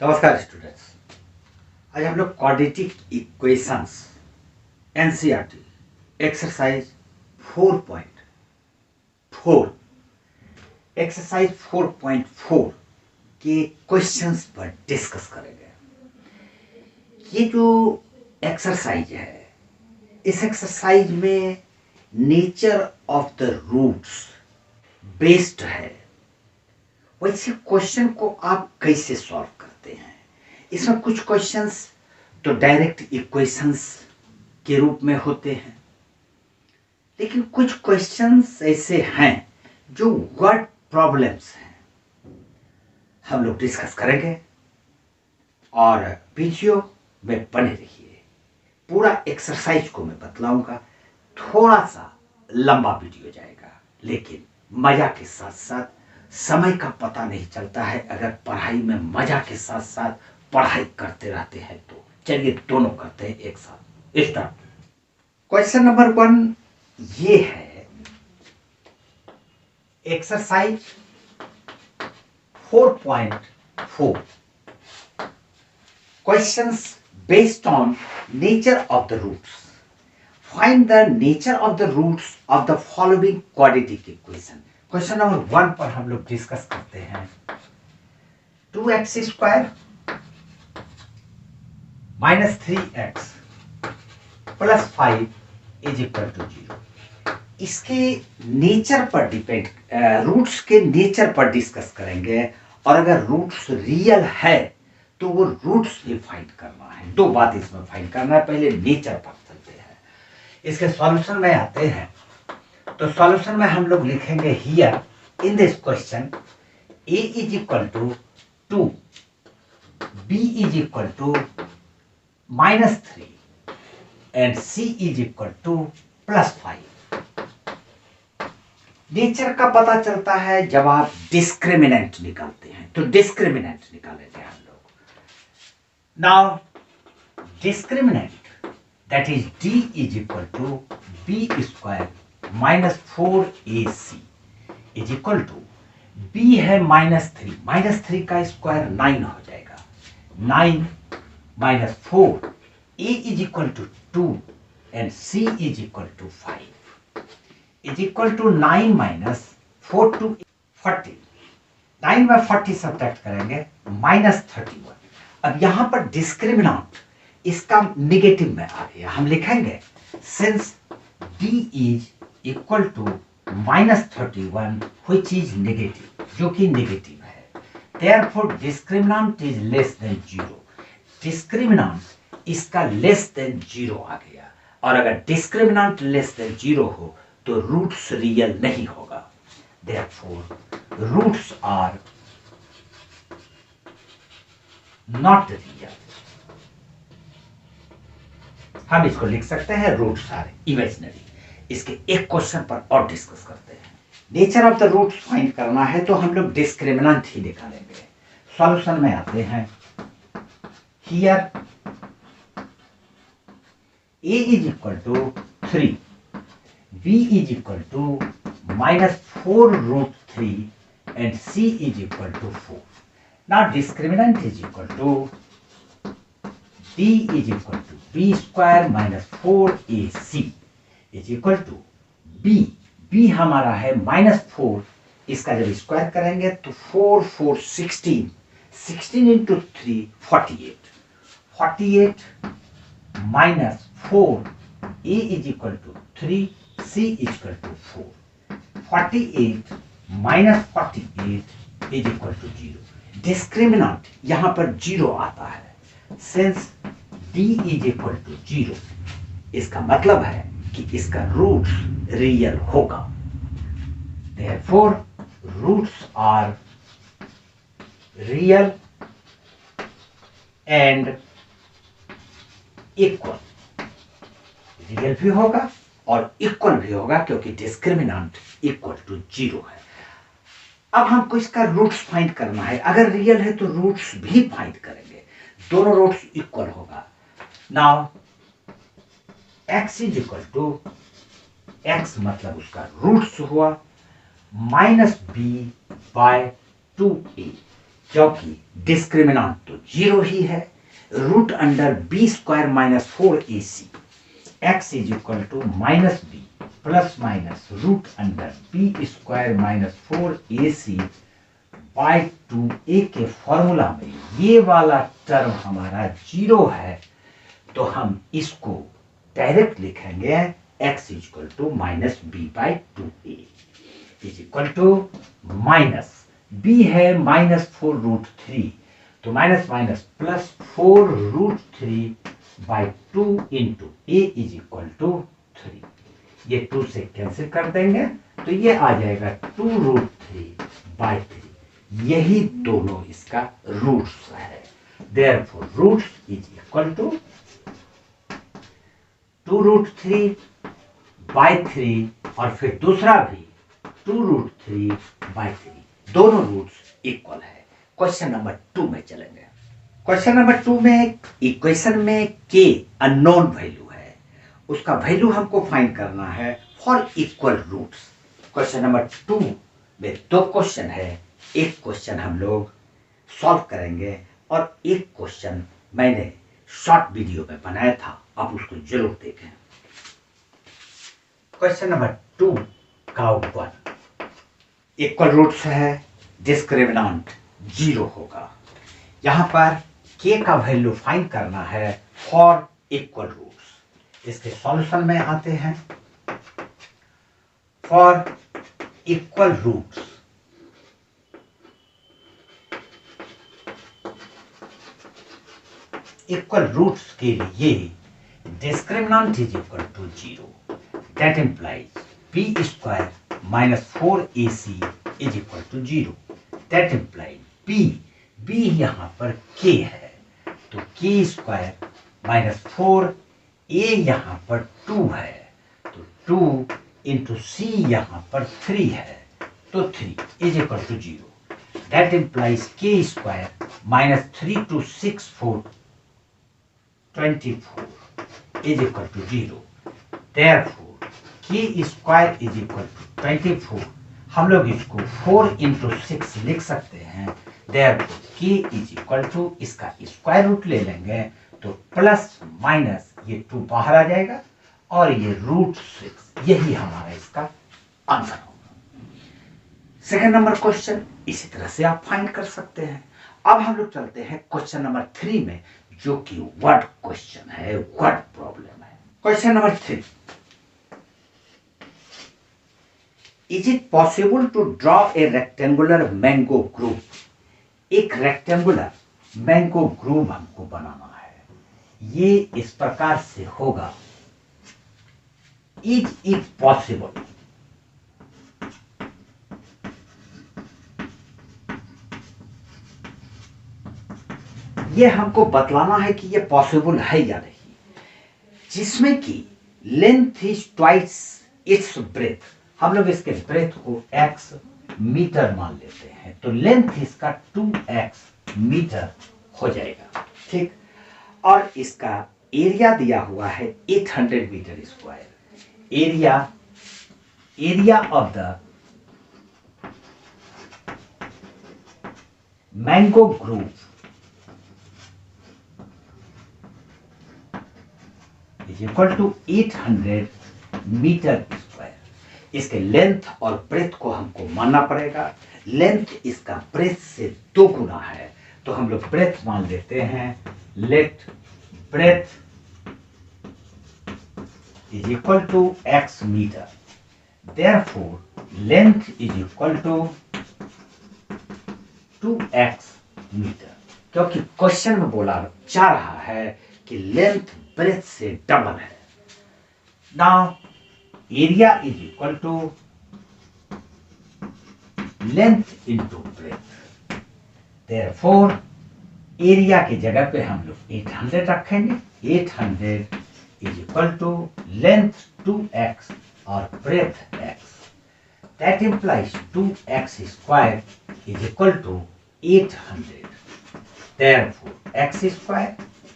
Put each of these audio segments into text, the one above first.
नमस्कार स्टूडेंट्स। आज हम लोग quadratic equations NCERT exercise 4.4 exercise 4.4 के क्वेश्चंस पर डिस्कस करेंगे। ये जो एक्सरसाइज है, इस एक्सरसाइज में nature of the roots based है। वैसे क्वेश्चन को आप कैसे सॉल्व करते हैं? इसमें कुछ क्वेश्चंस तो डायरेक्ट इक्वेशंस के रूप में होते हैं, लेकिन कुछ क्वेश्चंस ऐसे हैं जो वर्ड प्रॉब्लम्स हैं। हम लोग डिस्कस करेंगे और वीडियो में बने रहिए। पूरा एक्सरसाइज को मैं बतलाऊंगा। थोड़ा सा लंबा वीडियो जाएगा, लेकिन मजा के साथ साथ समय का पता नहीं चलता है अगर पढ़ाई में मजा के साथ साथ पढ़ाई करते रहते हैं तो। चलिए दोनों करते हैं एक साथ। स्टार्ट। क्वेश्चन नंबर 1 ये है, exercise 4.4 questions based on nature of the roots. Find the nature of the roots of the following quadratic equation. Question number 1 पर हम लोग डिस्कस करते हैं। 2x² - 3x + 5 = 0। इसके नेचर पर डिपेंड, रूट्स के नेचर पर डिस्कस करेंगे। और अगर रूट्स रियल है तो वो रूट्स भी फाइंड करना है। दो बात इसमें फाइंड करना है। पहले नेचर पर चलते हैं। इसके सॉल्यूशन में आते हैं तो सॉल्यूशन में हम लोग लिखेंगे here in this question a = 2, b = -3 and c = +5। Nature का पता चलता है जब आप डिस्क्रिमिनेंट निकालते हैं। तो डिस्क्रिमिनेंट निकालेंगे हम लोग। Now discriminant that is d = b² - 4ac = b है -3 का स्क्वायर 9 हो जाएगा। 9 - 4 a = 2 and c = 5 = 9 - 4 to 40। 9 में 40 सब्ट्रैक्ट करेंगे -31। अब यहां पर डिस्क्रिमिनेंट इसका निगेटिव में आ गया। हम लिखेंगे since d = -31 which is negative, जो कि नेगेटिव है, therefore discriminant is less than 0। Discriminant इसका लेस देन 0 आ गया। और अगर डिस्क्रिमिनेंट लेस देन 0 हो तो रूट्स रियल नहीं होगा। therefore roots are not real. हम इसको लिख सकते हैं रूट्स आर इमेजिनरी। इसके एक क्वेश्चन पर और डिस्कस करते हैं। Nature of the roots find करना है तो हम लोग डिस्क्रिमिनेंट ही निकालेंगे। सॉल्यूशन में आते हैं। Here a = 3, b = -4√3 and c = 4। Now discriminant is equal to d = b² - 4ac = b हमारा है -4। इसका जब स्क्वायर करेंगे तो 4 4 16 16 × 3 48 48 -4 a = 3 c = 4 48 - 48 = 0। डिस्क्रिमिनेंट यहां पर 0 आता है। सिंस d = 0 इसका मतलब है कि इसका रूट्स रियल होगा। therefore roots are real and equal. Real भी होगा और इक्वल भी होगा क्योंकि डिस्क्रिमिनेंट = 0 है। अब हमको इसका रूट्स फाइंड करना है। अगर रियल है तो रूट्स भी फाइंड करेंगे। दोनों रूट्स इक्वल होगा। नाउ x = x मतलब उसका रूट्स हुआ -b/2a, क्योंकि डिस्क्रिमिनेंट तो जीरो ही है। Root under B square minus 4ac, x is equal to minus B plus minus root under B square minus 4ac by 2a के formula में ये वाला टर्म हमारा जीरो है, तो हम इसको डायरेक्ट लिखेंगे x is equal to minus B by 2a is equal to minus b है माइनस 4√3, तो minus minus plus 4√3 by 2 into A is equal to 3। ये 2 से कैंसिल कर देंगे तो ये आ जाएगा 2√3 बाई 3। यही दोनों इसका रूट्स है। Therefore roots is equal to 2√3 by 3 और फिर दूसरा भी 2√3 बाई 3, दोनों रूट्स इक्वल है। क्वेश्चन नंबर 2 में चलेंगे। क्वेश्चन नंबर 2 में इक्वेशन में k अननोन वैल्यू है, उसका वैल्यू हमको फाइंड करना है for equal roots. Question number 2 में 2 क्वेश्चन है, एक क्वेश्चन हम लोग सॉल्व करेंगे और एक क्वेश्चन मैंने शॉर्ट वीडियो में बनाया था, आप उसको जरूर देखें। क्वेश्चन नंबर 2 का 1 इक्वल रूट्स है, डिस्क्रिमिनेंट जीरो होगा। यहां पर k का वैल्यू फाइंड करना है फॉर इक्वल रूट्स। इसके सॉल्यूशन में आते हैं। फॉर इक्वल रूट्स के लिए discriminant is equal to zero, that implies B square minus 4ac is equal to zero, that implies b यहां पर k है, तो k स्क्वायर माइनस 4a यहां पर 2 है, तो 2 इंटू c यहां पर 3 है, तो 3 is equal to zero, that implies k square minus 3 two 6 4 24 is equal to zero. Therefore k square is equal to 24, हम लोग इसको 4 इंटू 6 लिख सकते हैं। Therefore k is equal to, इसका स्क्वायर रूट ले लेंगे तो प्लस माइनस ये 2 बाहर आ जाएगा और ये √6, यही हमारा इसका आंसर होगा। सेकंड नंबर क्वेश्चन इसी तरह से आप फाइंड कर सकते हैं। अब हम लोग चलते हैं क्वेश्चन नंबर 3 में, जो कि वर्ड क्वेश्चन है, वर्ड प्रॉब्लम है। Question number 3, is it possible to draw a rectangular mango group. एक रेक्टेंगुलर मैंगो ग्रुप हमको बनाना है। ये इस प्रकार से होगा, इज इट पॉसिबल, ये हमको बतलाना है कि ये पॉसिबल है या नहीं, जिसमें कि length is twice its breath. हम लोग इसके ब्रेथ को x मीटर मान लेते हैं, तो लेंथ इसका 2x मीटर हो जाएगा, ठीक। और इसका एरिया दिया हुआ है 800 metre square. Area of the mango group is equal to 800 metre square. इसके लेंथ और ब्रेथ को हमको मानना पड़ेगा। लेंथ इसका ब्रेथ से 2 गुना है, तो हम लोग ब्रेथ मान लेते हैं। Let breadth is equal to x metre, therefore length is equal to 2x metre, क्योंकि क्वेश्चन में बोला जा रहा है कि लेंथ ब्रेथ से डबल है। Now area is equal to length into breadth, therefore area की जगह पे हम लोग 800 रखेंगे। 800 is equal to length 2x और breadth x, that implies 2x square is equal to 800, therefore x square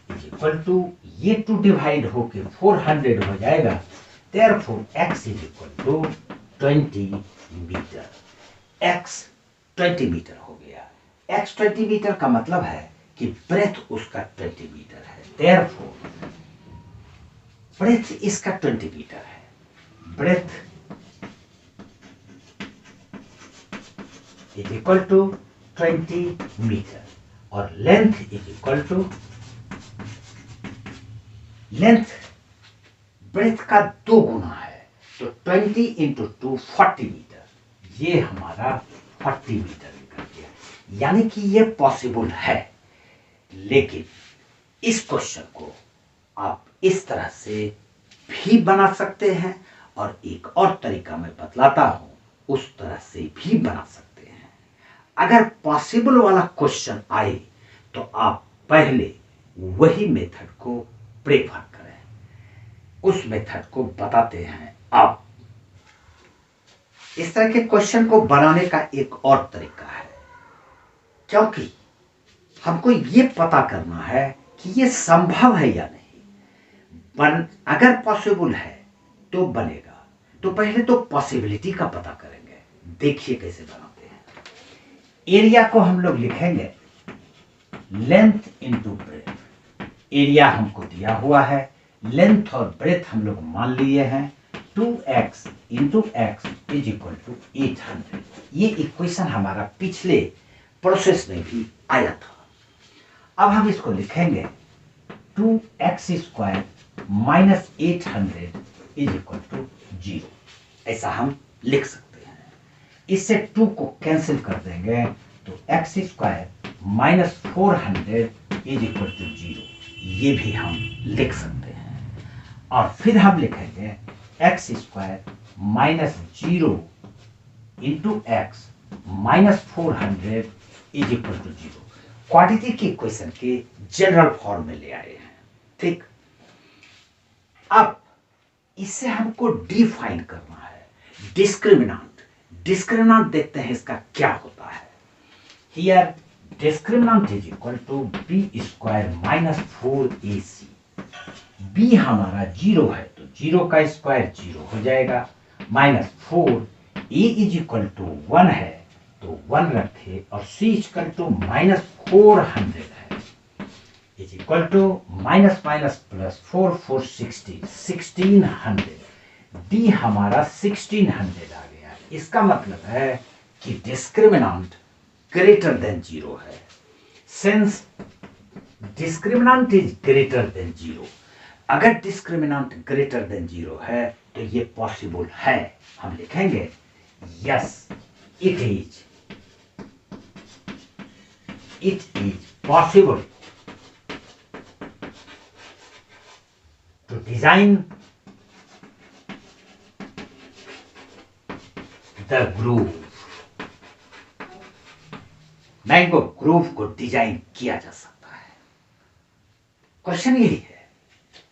is equal to, ये 2 divide होके 400 हो जाएगा, therefore x is equal to 20 metre. x 20 metre हो गया। x 20 मीटर का मतलब है कि ब्रेथ उसका 20 मीटर है, देयरफॉर ब्रेथ इसका 20 मीटर है, breadth is equal to 20 metre और length is equal to length breadth का 2 गुना है, तो 20 इंटू 2 40 मीटर, ये हमारा 40 मीटर निकल गया। यानी कि ये पॉसिबल है। लेकिन इस क्वेश्चन को आप इस तरह से भी बना सकते हैं और एक और तरीका मैं बतलाता हूं, उस तरह से भी बना सकते हैं। अगर पॉसिबल वाला क्वेश्चन आए तो आप पहले वही मेथड को प्रेफर करें, उस मेथड को बताते हैं। आप इस तरह के क्वेश्चन को बनाने का एक और तरीका है, क्योंकि हमको ये पता करना है कि ये संभव है या नहीं। अगर पॉसिबल है तो बनेगा, तो पहले तो पॉसिबिलिटी का पता करेंगे। देखिए कैसे बनाते हैं। एरिया को हम लोग लिखेंगे लेंथ इंटू ब्रेथ। एरिया हमको दिया हुआ है, लेंथ और ब्रेथ हम लोग मान लिए हैं 2x into X is equal to 800। ये इक्वेशन हमारा पिछले प्रोसेस में भी आया था। अब हम इसको लिखेंगे 2x square minus 800 is equal to 0। ऐसा हम लिख सकते हैं। इससे 2 को कैंसिल कर देंगे तो x square minus 400 is equal to 0, ये भी हम लिख सकते हैं। और फिर हम लिखेंगे X square minus 0 into X minus 400 is equal to 0। Quadratic की इक्वेशन के जनरल फॉर्म में ले आए हैं। ठीक, अब इससे हमको डिफाइन करना है डिस्क्रिमिनेंट। डिस्क्रिमिनेंट देखते हैं इसका क्या होता है। Here discriminant is equal to B square minus 4ac। b हमारा 0 है तो 0 का स्क्वायर 0 हो जाएगा, minus 4 a is equal to 1 है तो 1 रखे और c इक्वल टू माइनस 400 है is equal to minus minus plus 4 4 60 1600। d हमारा 1600 आ गया। इसका मतलब है कि डिस्क्रिमिनेंट ग्रेटर देन 0 है। Since discriminant is greater than 0, अगर डिस्क्रिमिनेंट ग्रेटर देन 0 है तो ये पॉसिबल है। हम लिखेंगे yes it is possible to design the grove. Mango grove को डिजाइन किया जा सकता है। क्वेश्चन यही है।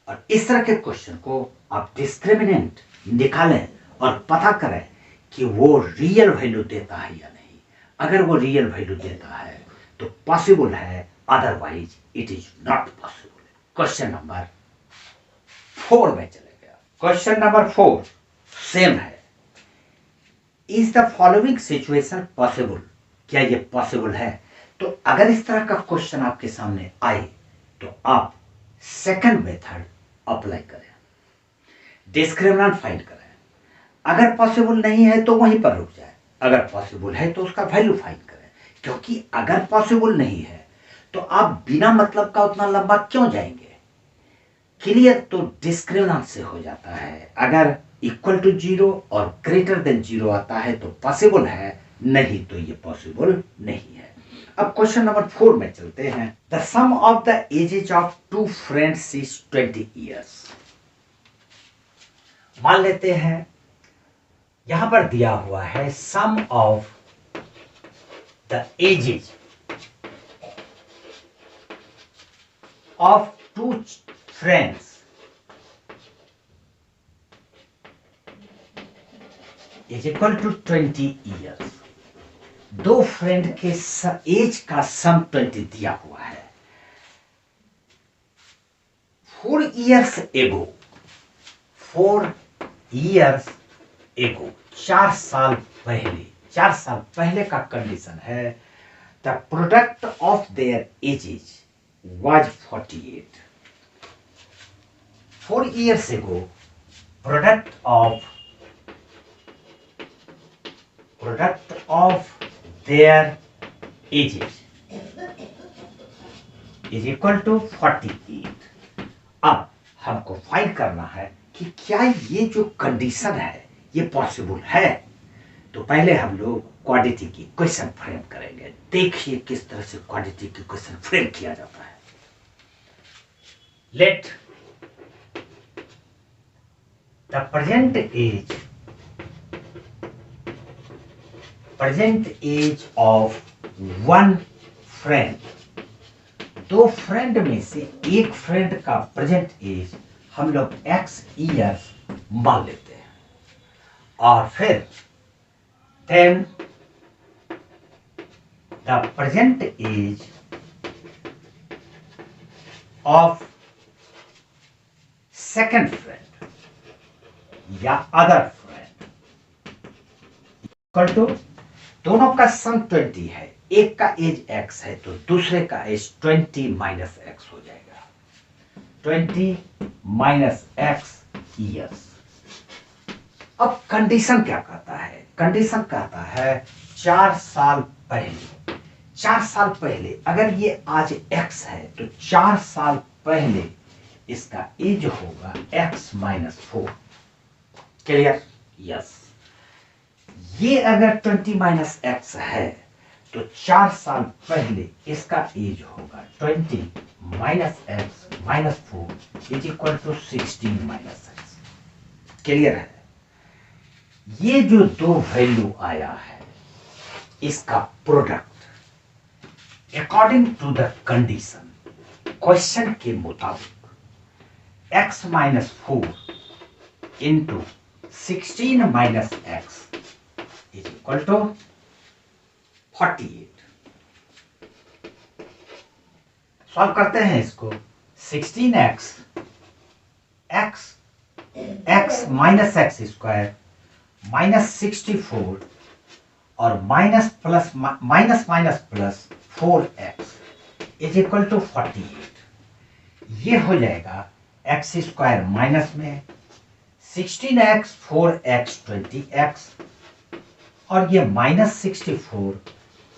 और इस तरह के क्वेश्चन को आप डिस्क्रिमिनेंट निकालें और पता करें कि वो रियल वैल्यू देता है या नहीं। अगर वो रियल वैल्यू देता है तो पॉसिबल है, otherwise it is not possible. Question number 4 में चले गया। क्वेश्चन नंबर 4 सेम है। Is the following situation possible? क्या ये पॉसिबल है? तो अगर इस तरह का क्वेश्चन आपके सामने आए तो आप सेकंड मेथड अप्लाई करें, डिस्क्रिमिनेंट फाइंड करें। अगर पॉसिबल नहीं है तो वहीं पर रुक जाए, अगर पॉसिबल है तो उसका वैल्यू फाइंड करें। क्योंकि अगर पॉसिबल नहीं है तो आप बिना मतलब का उतना लंबा क्यों जाएंगे। क्लियर? तो डिस्क्रिमिनेंट से हो जाता है। अगर इक्वल टू 0 और ग्रेटर देन 0 आता है तो पॉसिबल है, नहीं तो ये पॉसिबल नहीं है। अब क्वेश्चन नंबर 4 में चलते हैं। The sum of the ages of 2 friends is 20 years. मान लेते हैं यहां पर दिया हुआ है sum of the ages of 2 friends is equal to 20 years. 2 friend के एज का सम 20 दिया हुआ है। 4 years ago, 4 years ago, 4 साल पहले, 4 साल पहले का कंडीशन है। The product of their edges was 48. 4 years ago, product of their ages is equal to 48. अब हमको फाइंड करना है कि क्या ये जो कंडीशन है ये पॉसिबल है। तो पहले हम लोग क्वाड्रेटिक इक्वेशन फ्रेम करेंगे। देखिए किस तरह से क्वाड्रेटिक इक्वेशन फ्रेम किया जाता है। Let the present age of one friend, दो फ्रेंड में से एक फ्रेंड का प्रेजेंट एज हम लोग x ईयर्स मान लेते हैं, और फिर then the present age of second friend या अदर फ्रेंड इक्वल टू, दोनों का सम 20 है, एक का एज x है तो दूसरे का एज 20 माइनस x हो जाएगा, 20 माइनस x ईयर्स। अब कंडीशन क्या कहता है? कंडीशन कहता है 4 साल पहले, 4 साल पहले अगर ये आज x है तो 4 साल पहले इसका एज होगा x माइनस 4। क्लियर? यस। ये अगर 20 माइनस x है तो 4 साल पहले इसका एज होगा 20 minus x minus 4 is equal to 16 minus x। Clear है? ये जो दो वैल्यू आया है इसका product according to the condition, question के मुताबिक x minus 4 into 16 minus x is equal to 48। Solve करते हैं इसको। 16x x minus X square minus 64 और minus plus minus minus plus 4x is equal to 48। ये हो जाएगा x स्क्वायर माइनस में 16x 4x 20x और ये माइनस 64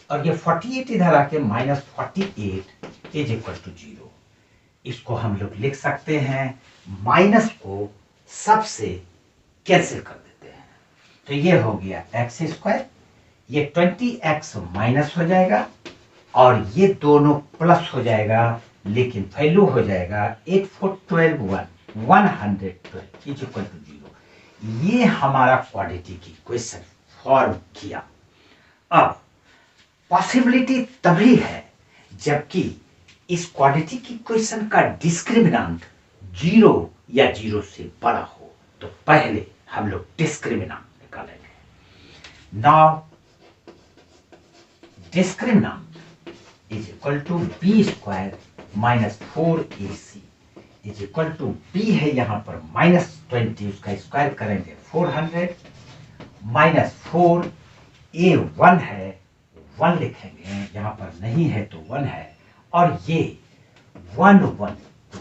और ये 48 इधर आके माइनस 48 इज इक्वल टू 0। इसको हम लोग लिख सकते हैं, माइनस को सबसे कैंसिल कर देते हैं तो ये हो गया एक्स स्क्वायर, ये 20x माइनस हो जाएगा और ये दोनों प्लस हो जाएगा, लेकिन वैल्यू हो जाएगा 8 4 12 112 इज इक्वल टू 0। ये हमारा क्वाड्रेटिक इक्वेशन फॉर्म किया। अब पॉसिबिलिटी तभी है जबकि इस क्वाड्रेटिक इक्वेशन का डिस्क्रिमिनेंट 0 या 0 से बड़ा हो, तो पहले हम लोग डिस्क्रिमिनेंट निकालेंगे। Now discriminant is equal to B square minus 4ac is equal to B है यहाँ पर माइनस 20, उसका स्क्वायर करेंगे 400 माइनस 4 a 1 है 1 लिखेंगे, यहाँ पर नहीं है तो 1 है, और ये 1 1 2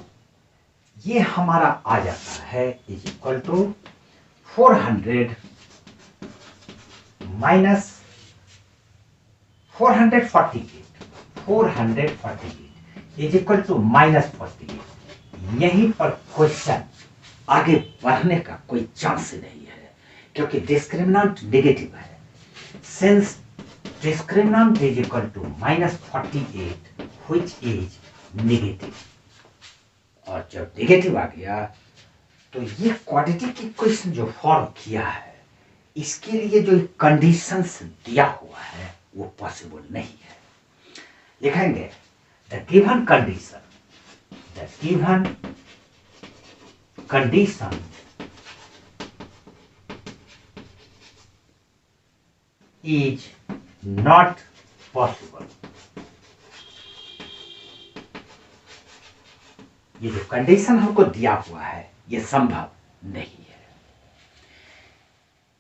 ये हमारा आ जाता है is equal to 400 minus 448 is equal to minus 48। यहीं पर क्वेश्चन आगे बढ़ने का कोई चांस नहीं है क्योंकि डिस्क्रिमिनेंट नेगेटिव है। Since discriminant is equal to minus 48 which is negative, और जब नेगेटिव आ गया तो ये क्वाड्रेटिक इक्वेशन जो फॉर्म किया है इसके लिए जो कंडीशंस दिया हुआ है वो पॉसिबल नहीं है। लिखेंगे the given condition, the given condition is not possible। ये जो कंडीशन हमको दिया हुआ है ये संभव नहीं है।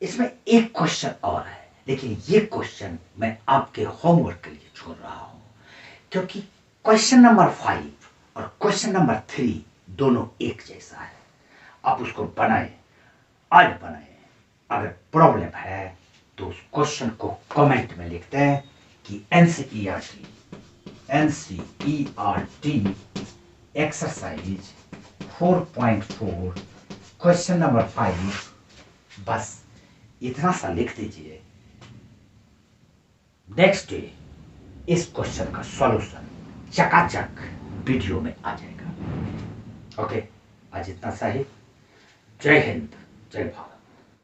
इसमें एक क्वेश्चन और है, लेकिन ये क्वेश्चन मैं आपके होमवर्क के लिए छोड़ रहा हूं, क्योंकि क्वेश्चन नंबर 5 और क्वेश्चन नंबर 3 दोनों एक जैसा है। आप उसको बनाएं, आज बनाएं। अगर प्रॉब्लम है तो उस क्वेश्चन को कमेंट में लिखते हैं कि NCERT एक्सरसाइज 4.4 क्वेश्चन नंबर 5, बस इतना सा लिख दीजिए। नेक्स्ट डे इस क्वेश्चन का सॉल्यूशन चकाचक वीडियो में आ जाएगा। ओके, आज इतना सा ही। जय हिंद, जय भारत।